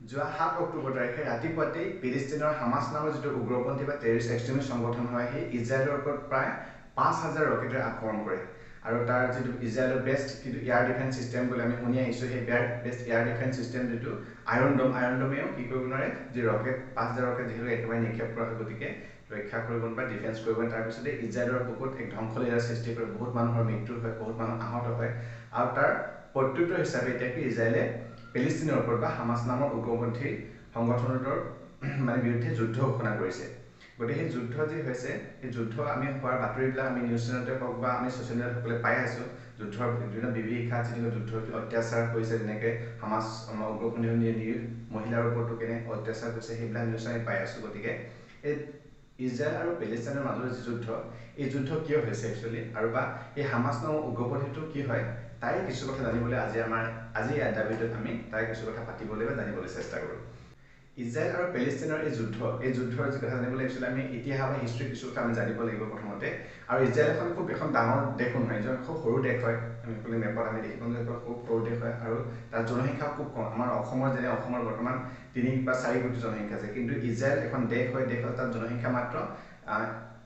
যোৱা 7 অক্টোবৰ তাৰিখে ৰাতিপুৱাতেই পেলেষ্টাইনৰ হামাছ নামৰ যিটো উগ্ৰপন্থী বা টেৰৰিষ্ট এক্সট্ৰিমিষ্ট সংগঠন হয় সেই ইজৰাইলৰ ওপৰত প্ৰায় 5,000 ৰকেটেৰে আক্ৰমণ কৰে আৰু তাৰ যিটো ইজৰাইলৰ বেষ্ট কিন্তু এয়াৰ ডিফেন্স সিস্টেম বুলি আমি শুনি আহিছোঁ সেই বেষ্ট এয়াৰ ডিফেন্স সিস্টেম যিটো আইৰন ডমেও কি কৰিব নোৱাৰে যে ৰকেট 5,000 ৰকেট যিহেতু একেবাৰে নিক্ষেপ কৰা হয় গতিকে ৰক্ষা কৰিব বা ডিফেন্স কৰিব তাৰপিছতে ইজৰাইলৰ বুকুত এক ধ্বংসলীলাৰ সৃষ্টি কৰে বহুত মানুহৰ মৃত্যু হয় বহুত মানুহ আহত হয় আৰু তাৰ প্ৰত্যুত্তৰ হিচাপে এতিয়া কি ইজৰাইলে পেলেষ্টাইনৰ ওপৰত বা হামাছ নামৰ উগ্ৰপন্থী সংগঠনৰ মানে বিৰুদ্ধে যুদ্ধ ঘোষণা কৰিছে গতিকে সেই যুদ্ধ যি হৈছে সেই যুদ্ধ আমি হোৱাৰ বাতৰিবিলাক আমি নিউজ চেনেলতে হওক বা আমি ছ'চিয়েল মিডিয়াত সকলোৱে পাই আছোঁ যুদ্ধৰ বিভিন্ন বিভীষিকা যিটো যুদ্ধ অত্যাচাৰ কৰিছে যেনেকৈ হামাছ উগ্ৰপন্থী মহিলাৰ ওপৰতো কেনে অত্যাচাৰ কৰিছে সেইবিলাক নিউজ আমি পাই আছোঁ গতিকে এই ইজৰাইল আৰু পেলেষ্টাইনৰ মাজৰ যি যুদ্ধ এই যুদ্ধ কিয় হৈছে একচুৱেলি আৰু বা এই হামাছ নামৰ উগ্ৰপন্থীটো কি হয় তাই কিছু কথা জানিবলৈ আজি আড্ডা ভিডিঅ'ত আমি তাই কিছু কথা পাতিবলৈ বা জানিবলৈ চেষ্টা কৰোঁ ইজৰাইল আৰু পেলেষ্টাইনৰ এই যুদ্ধৰ যি কথা জানিবলৈ একচুৱেলি আমি ইতিহাস বা হিষ্ট্ৰী কিছু কথা আমি জানিব লাগিব প্ৰথমতে আৰু ইজৰাইল এখন ডাঙৰ দেশ নহয় এজন খুব সৰু দেশ হয় আমি সকলোৱে মেপত আমি দেখিবলৈ খুব সৰু দেশ হয় আৰু তাৰ জনসংখ্যা খুব কম আমাৰ অসমৰ যেনে অসমৰ বৰ্তমান 3 বা 4 কোটি জনসংখ্যা আছে কিন্তু ইজৰাইল এখন দেশ হয় দেশত তাত জনসংখ্যা মাত্ৰ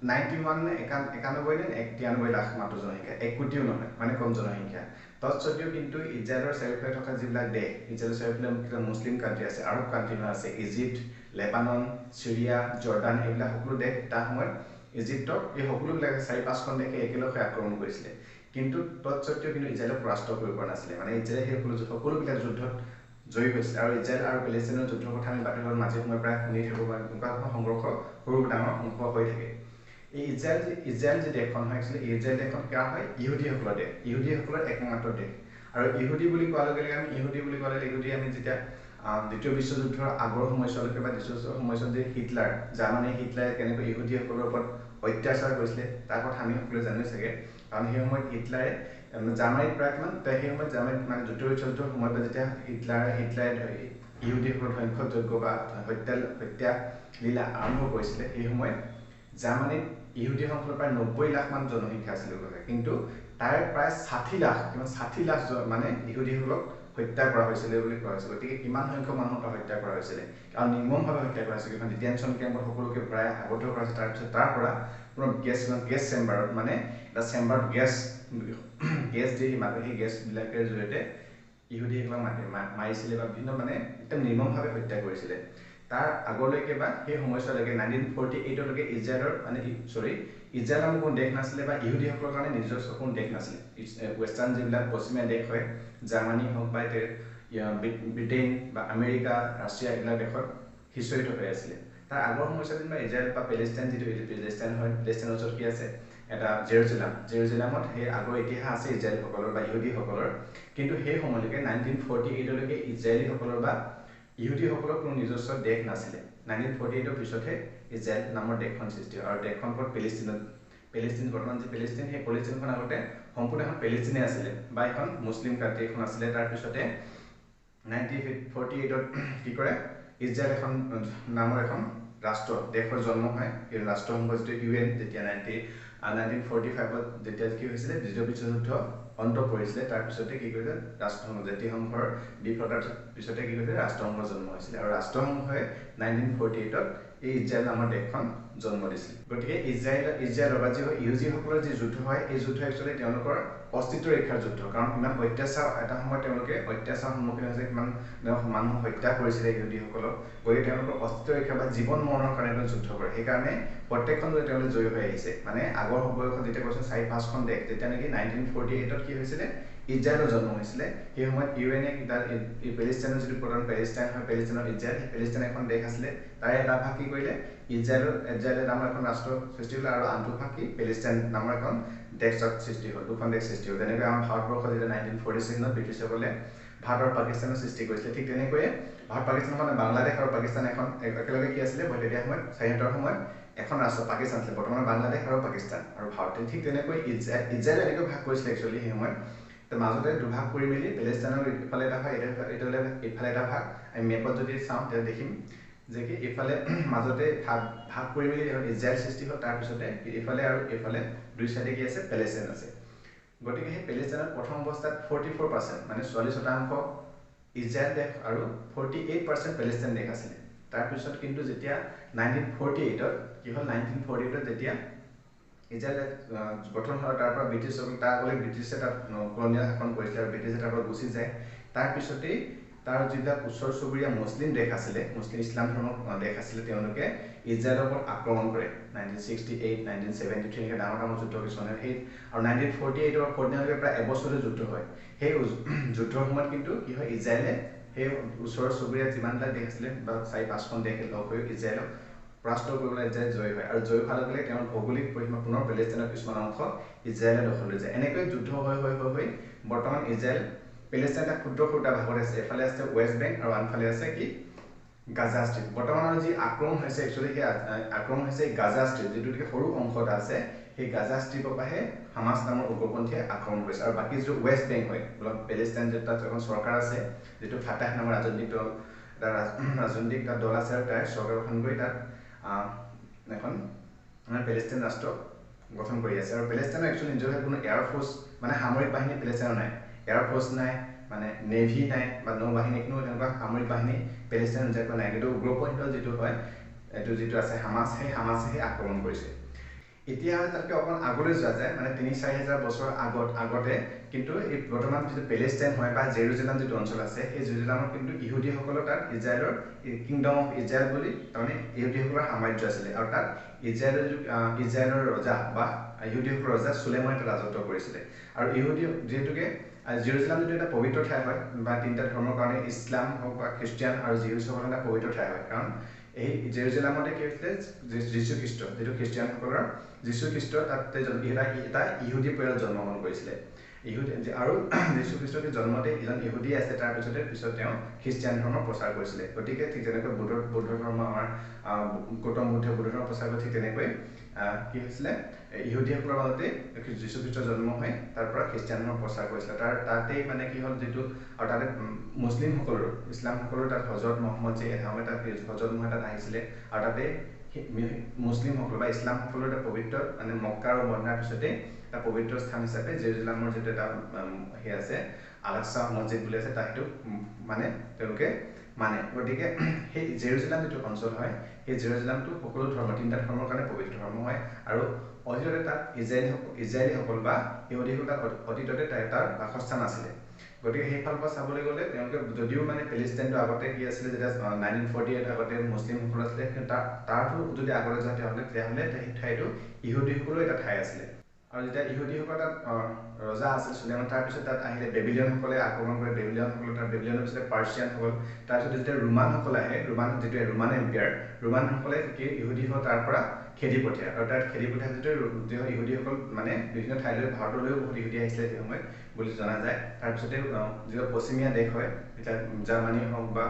91 নে 91 নে 93 লাখ মাত্ৰ জনসংখ্যা 1 কোটিও নহয় মানে কম জনসংখ্যা তৎসত্ত্বেও কিন্তু ইজৰাইলৰ চাৰিওফালে থকা যিবিলাক দেশ ইজৰাইলৰ চাৰিওফালে মুছলিম কাণ্ট্ৰি আছে আৰৱ কাণ্ট্ৰি আছে ইজিপ্ত লেবানন সিৰিয়া জৰ্ডান এইবিলাক সকলো দেশ তাৰ সময়ত ইজিপ্তক এই সকলোবিলাক 4-5খন দেশে একেলগে আক্ৰমণ কৰিছিলে কিন্তু তৎসত্ত্বেও কিন্তু ইজৰাইলক পৰাস্ত কৰিব পৰা নাছিলে মানে ইজৰাইলে সেই সকলোবিলাক যুদ্ধত জয়ী হৈছিল আৰু ইজৰাইল আৰু পেলেষ্টাইনৰ যুদ্ধৰ কথা আমি বাতৰিত মাজে সময়ে প্ৰায় শুনি থাকোঁ বা এনেকুৱা সংঘৰ্ষ সৰু ডাঙৰ অংশ হৈ থাকে এই ইজৰাইল যে দেশখন হয় একচুৱেলি ইজৰাইল দেশখন কাৰ হয় ইহুদীসকলৰ দেশ ইহুদীসকলৰ একমাত্ৰ দেশ আৰু ইহুদী বুলি কোৱাৰ লগে লগে আমি ইহুদী আমি যেতিয়া দ্বিতীয় বিশ্বযুদ্ধৰ আগৰ সময়ছোৱালৈকে বা দ্বিতীয় বিশ্বযুদ্ধৰ সময়ছোৱাত যে জাৰ্মানী হিটলাৰে কেনেকৈ ইহুদীসকলৰ ওপৰত অত্যাচাৰ কৰিছিলে তাৰ কথা আমি সকলোৱে জানোঁ চাগে কাৰণ সেই সময়ত হিটলাৰে জাৰ্মানীত প্ৰায় কিমান সেই সময়ত জাৰ্মানীত মানে দ্বিতীয় বিশ্বযুদ্ধৰ সময়ত যেতিয়া হিটলাৰে ইহুদীসকলৰ ধ্বংসযজ্ঞ বা হত্যা লীলা আৰম্ভ কৰিছিলে সেই সময়ত জাৰ্মানীত ইহুদীসকলৰ প্ৰায় 90 লাখ মান জনসংখ্যা আছিল কিন্তু তাৰ প্ৰায় 60 লাখ মানে ইহুদীসকলক হত্যা কৰা হৈছিলে বুলি কোৱা হৈছে গতিকে কিমান সংখ্যক মানুহক হত্যা কৰা হৈছিলে আৰু নিৰ্মমভাৱে হত্যা কৰা হৈছিল কাৰণ ডিটেনশ্যন কেম্পত সকলোকে প্ৰায় আবদ্ধ কৰা হৈছে তাৰপিছত তাৰ পৰা কোনো গেছ চেম্বাৰত মানে এটা চেম্বাৰত গেছ দি সেই গেছবিলাকৰ জৰিয়তে ইহুদীসকলক মাৰিছিলে বা বিভিন্ন মানে একদম নিৰ্মমভাৱে হত্যা কৰিছিলে তাৰ আগলৈকে বা সেই সময়ছোৱালৈকে 1948লৈকে ইজৰাইল নামৰ কোনো দেশ নাছিলে বা ইহুদীসকলৰ কাৰণে নিজস্ব কোনো দেশ নাছিলে ৱেষ্টাৰ্ণ যিবিলাক পশ্চিমীয়া দেশ হয় জাৰ্মানী হওক বা ব্ৰিটেইন বা আমেৰিকা ৰাছিয়া এইবিলাক দেশত সিঁচৰিত হৈ আছিলে তাৰ আগৰ সময়ছোৱাত যেনিবা ইজৰাইল বা পেলেষ্টাইন যিটো পেলেষ্টাইন হয় পেলেষ্টাইনৰ ওচৰত কি আছে এটা জেৰুজালেমত সেই আগৰ ইতিহাস আছে ইজৰাইলসকলৰ বা ইহুদীসকলৰ কিন্তু সেই সময়লৈকে 1948লৈকে ইজৰাইলীসকলৰ বা ইহুদীসকলৰ কোনো নিজস্ব দেশ নাছিলে 1948ৰ পিছতহে ইজৰাইল নামৰ দেশখন সৃষ্টি হয় আৰু দেশখন পৰ পেলেষ্টাইন বৰ্তমান যে পেলেষ্টাইন সেই পেলেষ্টাইনখন আগতে সম্পূৰ্ণ এখন পেলেষ্টাইনে আছিলে বা এখন মুছলিম কাণ্ট্ৰি এখন আছিলে তাৰপিছতে 1948ত কি কৰে ইজৰাইল এখন নামৰ এখন দেশৰ জন্ম হয় এই ৰাষ্ট্ৰসংঘ যিটো UN যেতিয়া 1945ত যেতিয়া কি হৈছিলে দ্বিতীয় বিশ্বযুদ্ধ অন্ত পৰিছিলে তাৰপিছতে কি কৰিলে ৰাষ্ট্ৰসংঘ জাতিসংঘৰ বিফলতাৰ পিছতে কি কৰিলে ৰাষ্ট্ৰসংঘৰ জন্ম হৈছিলে আৰু ৰাষ্ট্ৰসংঘই 1948ত এই ইজৰাইল নামৰ দেশখন জন্ম দিছিল গতিকে ইজৰাইল বা ইহুদীসকলৰ যি যুদ্ধ হয় এই যুদ্ধ একচুৱেলি তেওঁলোকৰ অস্তিত্ব ৰক্ষাৰ যুদ্ধ কাৰণ ইমান অত্যাচাৰ এটা সময়ত তেওঁলোকে অত্যাচাৰৰ সন্মুখীন হৈছে কিমান মানুহ হত্যা কৰিছিলে ইহুদীসকলক গতিকে তেওঁলোকৰ অস্তিত্ব ৰক্ষা বা জীৱন মৰণৰ কাৰণে যুদ্ধ কৰে সেইকাৰণে প্ৰত্যেকখন তেওঁলোকে জয়ী হৈ আহিছে মানে আগৰ বয়সত যেতিয়া কৈছোঁ 4-5খন দেশ যেতিয়া নেকি 1948ত কি হৈছিলে ইজৰাইলৰ জন্ম হৈছিলে সেই সময়ত UN পেলেষ্টাইনৰ যিটো প্ৰধান পেলেষ্টাইন হয় পেলেষ্টাইনৰ ইজৰাইল পেলেষ্টাইন এখন দেশ আছিলে তাৰে এটা ভাগ কি কৰিলে ইজৰাইল নামৰ এখন ৰাষ্ট্ৰ সৃষ্টি হ'ল আৰু আনটো ভাগ কি পেলেষ্টাইন নামৰ এখন দেশত সৃষ্টি হ'ল দুখন দেশ সৃষ্টি হ'ল যেনেকৈ আমাৰ ভাৰতবৰ্ষত যেতিয়া 1947ত ব্ৰিটিছসকলে ভাৰত আৰু পাকিস্তানৰ সৃষ্টি কৰিছিলে ঠিক তেনেকৈয়ে ভাৰত পাকিস্তান মানে বাংলাদেশ আৰু পাকিস্তান এখন একেলগে কি আছিলে তেতিয়া সময়ত স্বাধীনতাৰ সময়ত এখন ৰাষ্ট্ৰ পাকিস্তান আছিলে বৰ্তমান বাংলাদেশ আৰু পাকিস্তান আৰু ভাৰত ঠিক তেনেকৈ ইজৰাইল এনেকৈ ভাগ কৰিছিলে একচুৱেলি সেই সময়ত মাজতে দুভাগ কৰি মেলি পেলেষ্টাইনৰ ইফালে এটা ভাগ ইফালে এটা ভাগ আমি মেপত যদি চাওঁ তেতিয়া দেখিম যে কি ইফালে মাজতে ভাগ কৰি মেলি ইজৰাইল সৃষ্টি হ'ল তাৰপিছতে ইফালে আৰু ইফালে দুই চাইডে কি আছে পেলেষ্টাইন আছে গতিকে সেই পেলেষ্টাইনত প্ৰথম অৱস্থাত 44% মানে 44% ইজৰাইল দেশ আৰু 48% পেলেষ্টাইন দেশ আছিলে তাৰপিছত কিন্তু যেতিয়া 1948ত কি হ'ল 1948ত যেতিয়া ইজৰাইল গঠন হয় তাৰ পৰা ব্ৰিটিছসকল তাৰ আগলৈ ব্ৰিটিছে তাত কলনিয়াল শাসন কৰিছিলে আৰু ব্ৰিটিছে তাৰ পৰা গুচি যায় তাৰপিছতেই তাৰ যিবিলাক ওচৰ চুবুৰীয়া মুছলিম দেশ আছিলে মুছলিম ইছলাম ধৰ্মৰ দেশ আছিলে তেওঁলোকে ইজৰাইলৰ ওপৰত আক্ৰমণ কৰে 1968 1973 এনেকৈ ডাঙৰ ডাঙৰ যুদ্ধ কিছুমান সেই আৰু 1948ৰ কলনিয়ালকে প্ৰায় এবছৰৰ যুদ্ধ হয় সেই যুদ্ধৰ সময়ত কিন্তু কি হয় ইজৰাইলে সেই ওচৰৰ চুবুৰীয়া যিমানবিলাক দেশ আছিলে বা 4-5খন দেশ লগ হৈ ইজৰাইলক পৰাস্ত কৰিবলৈ ইজৰাইল জয় হয় আৰু জয় হোৱাৰ লগে লগে তেওঁৰ ভৌগোলিক পৰিসীমা পুনৰ পেলেষ্টাইনৰ কিছুমান অংশ ইজৰাইলে দখল লৈ যায় এনেকৈ যুদ্ধ হৈ বৰ্তমান ইজৰাইল পেলেষ্টাইন এটা ক্ষুদ্ৰ ভাগত আছে এফালে আছে ৱেষ্ট বেংক আৰু আনফালে আছে কি গাজা ষ্ট্ৰীপ বৰ্তমানৰ যি আক্ৰমণ হৈছে একচুৱেলি সেই আক্ৰমণ হৈছে গাজা ষ্ট্ৰীপ যিটো সৰু অংশ এটা আছে সেই গাজা ষ্ট্ৰীপৰ পৰাহে হামাছ নামৰ উগ্ৰপন্থীয়ে আক্ৰমণ কৰিছে আৰু বাকী যিটো ৱেষ্ট বেংক হয় অলপ পেলেষ্টাইন তাত এখন চৰকাৰ আছে যিটো ফাটাহ নামৰ ৰাজনৈতিক দল ৰাজনৈতিক দল আছে আৰু তাৰ চৰকাৰ গঠন কৰি তাত এখন পেলেষ্টাইন ৰাষ্ট্ৰ গঠন কৰি আছে আৰু পেলেষ্টাইনৰ একচুৱেলি নিজৰ কোনো এয়াৰ ফ'ৰ্চ মানে সামৰিক বাহিনী পেলেষ্টাইনৰ নাই এয়াৰ ফ'ৰ্চ নাই মানে নেভি নাই বা নৌ বাহিনী কোনো তেনেকুৱা সামৰিক বাহিনী পেলেষ্টাইন নিজাকৈ নাই কিন্তু উগ্ৰপন্থী যিটো হয় এইটো যিটো আছে হামাছ সেই হামাছে আক্ৰমণ কৰিছে এতিয়া তাতকৈ অকণ আগলৈ যোৱা যায় মানে 3-4 হাজাৰ বছৰ আগতে কিন্তু এই বৰ্তমান যিটো পেলেষ্টাইন হয় বা জেৰুজালেম যিটো অঞ্চল আছে সেই জেৰুজালেমত কিন্তু ইহুদীসকলৰ তাত ইজৰাইলৰ কিংডম অফ ইজৰাইল বুলি তাৰমানে ইহুদীসকলৰ সাম্ৰাজ্য আছিলে আৰু তাত ইজৰাইলৰ ৰজা বা ইহুদীসকলৰ ৰজা চুলেমানে তাত ৰাজত্ব কৰিছিলে আৰু ইহুদী যিহেতুকে জেৰুজালেম যিটো এটা পবিত্ৰ ঠাই হয় বা তিনিটা ধৰ্মৰ কাৰণে ইছলাম হওক বা খ্ৰীষ্টিয়ান আৰু জিউসকলৰ এটা পবিত্ৰ ঠাই হয় কাৰণ এই জেৰুজালেমতে কি হৈছিলে যীশু খ্ৰীষ্ট যিটো খ্ৰীষ্টিয়ানসকলৰ যীশু খ্ৰীষ্ট তাতে এটা ইহুদী পৰিয়ালত জন্মগ্ৰহণ কৰিছিলে ইহুদী আৰু যীশু খ্ৰীষ্টৰ জন্মতে এজন ইহুদী আছে তাৰপিছত তেওঁ খ্ৰীষ্টিয়ান ধৰ্মৰ প্ৰচাৰ কৰিছিলে গতিকে ঠিক তেনেকৈ বৌদ্ধ ধৰ্ম আমাৰ গৌতম বুদ্ধ বৌদ্ধ ধৰ্ম প্ৰচাৰ কৰি ঠিক তেনেকৈ কি হৈছিলে ইহুদীসকলৰ মাজতে যীশু খ্ৰীষ্টৰ জন্ম হৈ তাৰ পৰা খ্ৰীষ্টিয়ান ধৰ্ম প্ৰচাৰ কৰিছিলে তাতেই মানে কি হ'ল যিটো আৰু তাতে মুছলিমসকলৰ ইছলামসকলৰ তাত হজৰত মহম্মদ যে এসময় তাত হজৰত মহম্মদ তাত আহিছিলে আৰু তাতে মুছলিমসকল বা ইছলামসকলৰ এটা পবিত্ৰ মানে মক্কা আৰু মদিনাৰ পিছতে এটা পবিত্ৰ স্থান হিচাপে জেৰুজালেমৰ যিটো এটা সেই আছে আল-আকছা মছজিদ বুলি আছে তাত সেইটো মানে তেওঁলোকে মানে গতিকে সেই জেৰুজালেম যিটো অঞ্চল হয় সেই জেৰুজালেমটো সকলো ধৰ্ম তিনিটা ধৰ্মৰ কাৰণে পবিত্ৰ ধৰ্ম হয় আৰু অতীততে তাত ইজৰাইলীসকল বা ইহুদীসকল তাত অতীততে তাৰ বাসস্থান আছিলে গতিকে সেইফালৰ পৰা চাবলৈ গ'লে তেওঁলোকে যদিও মানে পেলেষ্টাইনটো আগতে কি আছিলে যেতিয়া 1948 আগতে মুছলিমসকল আছিলে তাৰতো যদি আগলৈ যোৱা তেতিয়াহ'লে সেই ঠাইটো ইহুদীসকলৰ এটা ঠাই আছিলে আৰু যেতিয়া ইহুদীসকল তাত ৰজা আছিল চুলেমান তাৰপিছত তাত আহিলে বেবিলিয়নসকলে আক্ৰমণ কৰে বেবিলিয়নৰ পিছতে পাৰ্চিয়ানসকল তাৰপিছত যেতিয়া ৰোমানসকল আহে যিটো ৰোমান এম্পায়াৰ ৰোমানসকলে কি ইহুদীসকল তাৰ পৰা খেদি পঠিয়ায় আৰু তাত খেদি পঠিয়াই যিটো ইহুদীসকল মানে বিভিন্ন ঠাইলৈ ভাৰতলৈও বহুত ইহুদী আহিছিলে সেই সময়ত বুলি জনা যায় তাৰপিছতে যিটো পশ্চিমীয়া দেশ হয় এতিয়া জাৰ্মানী হওক বা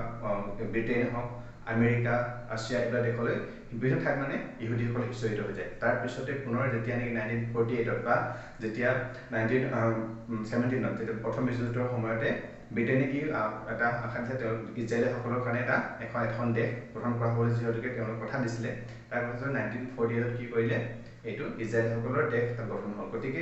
ব্ৰিটেইন হওক আমেৰিকা ৰাছিয়া এইবিলাক দেশলৈ বিভিন্ন ঠাইত মানে ইহুদীসকল সিঁচৰিত হৈ যায় তাৰপিছতে পুনৰ যেতিয়া নেকি 1948ত বা যেতিয়া 1917ত যেতিয়া প্ৰথম বিশ্বযুদ্ধৰ সময়তে ব্ৰিটেইনে কি এটা আশা দিছে তেওঁ ইজৰাইলীসকলৰ কাৰণে এখন দেশ গঠন কৰা হ'বলৈ যিহেতুকে তেওঁলোকে কথা দিছিলে তাৰপিছত 1948ত কি কৰিলে এইটো ইজৰাইলীসকলৰ দেশ গঠন হ'ল গতিকে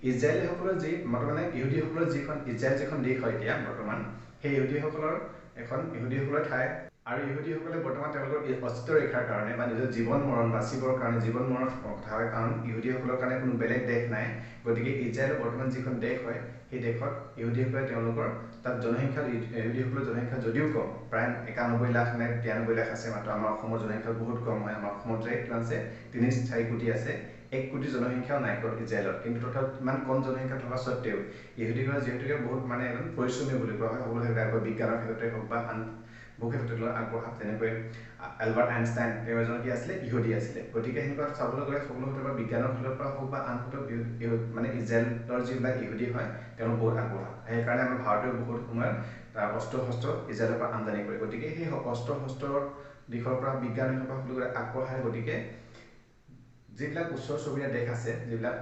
ইজৰাইলীসকলৰ যি বৰ্তমানে ইহুদীসকলৰ ইজৰাইল যিখন দেশ হয় এতিয়া বৰ্তমান সেই ইহুদীসকলৰ ঠাই আৰু ইহুদীসকলে বৰ্তমান তেওঁলোকৰ অস্তিত্ব ৰেখাৰ কাৰণে বা নিজৰ জীৱন মৰণ বাচিবৰ কাৰণে জীৱন মৰণৰ কথা হয় কাৰণ ইহুদীসকলৰ কাৰণে কোনো বেলেগ দেশ নাই গতিকে ইজৰাইলৰ বৰ্তমান যিখন দেশ হয় সেই দেশত ইহুদীসকলে তেওঁলোকৰ তাত ইহুদীসকলৰ জনসংখ্যা যদিও কম প্ৰায় 91 লাখ নে 93 লাখ আছে মাত্ৰ আমাৰ অসমৰ জনসংখ্যা বহুত কম হয় আমাৰ অসমত কিমান আছে 3-4 কোটি আছে 1 কোটি জনসংখ্যাও নাই ইজৰাইলত কিন্তু তথাপি ইমান কম জনসংখ্যা থকা স্বত্তেও ইহুদীসকলে যিহেতুকে বহুত মানে এজন পৰিশ্ৰমী বুলি কোৱা হয় সকলো ক্ষেত্ৰতে বিজ্ঞানৰ ক্ষেত্ৰতে হওক বা আন বহু ক্ষেত্ৰত আগবঢ়া তেনেকৈ এলবাৰ্ট আইনষ্টাইন তেওঁ এজন কি আছিলে ইহুদী আছিলে গতিকে সেনেকুৱা চাবলৈ গ'লে সকলো ক্ষেত্ৰৰ বিজ্ঞানৰ ক্ষেত্ৰৰ পৰা হওক বা আন ক্ষেত্ৰত মানে ইজৰাইলৰ যিবিলাক ইহুদী হয় তেওঁলোক বহুত আগবঢ়া সেইকাৰণে আমাৰ ভাৰতেও বহুত সময়ত তাৰ অস্ত্ৰ শস্ত্ৰ ইজৰাইলৰ পৰা আমদানি কৰে গতিকে সেই অস্ত্ৰ শস্ত্ৰৰ দিশৰ পৰা বিজ্ঞান দিশৰ পৰা সকলোৰে আগবঢ়ায় গতিকে যিবিলাক ওচৰ চুবুৰীয়া দেশ আছে যিবিলাক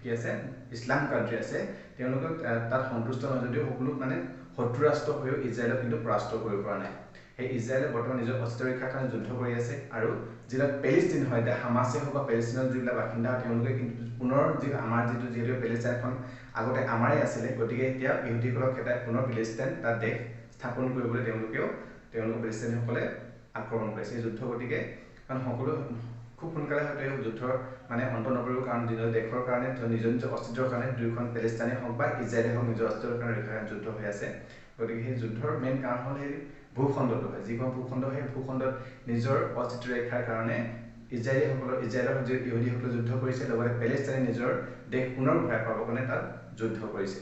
কি আছে ইছলাম কাণ্ট্ৰি আছে তেওঁলোকক তাত সন্তুষ্ট নহয় যদিও সকলো মানে শত্ৰু ৰাষ্ট্ৰ হৈও ইজৰাইলক কিন্তু পৰাস্ত কৰিব পৰা নাই সেই ইজৰাইলে বৰ্তমান নিজৰ অস্তিত্ব ৰক্ষাৰ কাৰণে যুদ্ধ কৰি আছে আৰু যিবিলাক পেলেষ্টাইন হয় এতিয়া হামাছে হওক বা পেলেষ্টাইনৰ যিবিলাক বাসিন্দা তেওঁলোকে কিন্তু পুনৰ আমাৰ যিহেতু পেলেষ্টাইনখন আগতে আমাৰেই আছিলে গতিকে এতিয়া ইহুদীসকলক এটা পুনৰ পেলেষ্টাইন তাত দেশ স্থাপন কৰিবলৈ তেওঁলোক পেলেষ্টাইনীসকলে আক্ৰমণ কৰিছে। এই যুদ্ধ গতিকে কাৰণ সকলো খুব সোনকালে হয়তো এই যুদ্ধৰ মানে অন্ত নপৰিব, কাৰণ দেশৰ কাৰণে নিজৰ অস্তিত্বৰ কাৰণে দুয়োখন পেলেষ্টাইনে হওক বা ইজৰাইলে হওক নিজৰ অস্তিত্বৰ কাৰণে ৰক্ষা যুদ্ধ হৈ আছে। গতিকে সেই যুদ্ধৰ মেইন কাৰণ হ'ল সেই ভূখণ্ডটো হয়, যিখন ভূখণ্ড সেই ভূখণ্ডত নিজৰ অস্তিত্ব ৰক্ষাৰ কাৰণে ইজৰাইলৰ ইহুদীসকলে যুদ্ধ কৰিছে, লগতে পেলেষ্টাইনে নিজৰ দেশ পুনৰ ঘূৰাই পাবৰ কাৰণে তাত যুদ্ধ কৰিছে।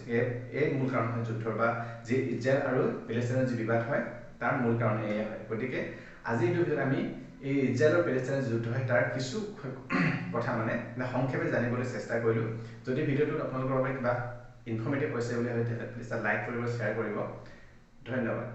এই মূল কাৰণ হয় যুদ্ধৰ, বা যি ইজৰাইল আৰু পেলেষ্টাইনৰ যি বিবাদ হয় তাৰ মূল কাৰণ এয়ে হয়। গতিকে আজিৰ ভিডিঅ'ত আমি এই ইজৰাইল আৰু পেলেষ্টাইনৰ যুদ্ধ হয় তাৰ কিছু কথা মানে সংক্ষেপে জানিবলৈ চেষ্টা কৰিলোঁ। যদি ভিডিঅ'টোত আপোনালোকৰ বাবে কিবা ইনফৰ্মেটিভ হৈছে বুলি ভাবে তেতিয়াহ'লে প্লিজ লাইক কৰিব, শ্বেয়াৰ কৰিব। ধন্যবাদ।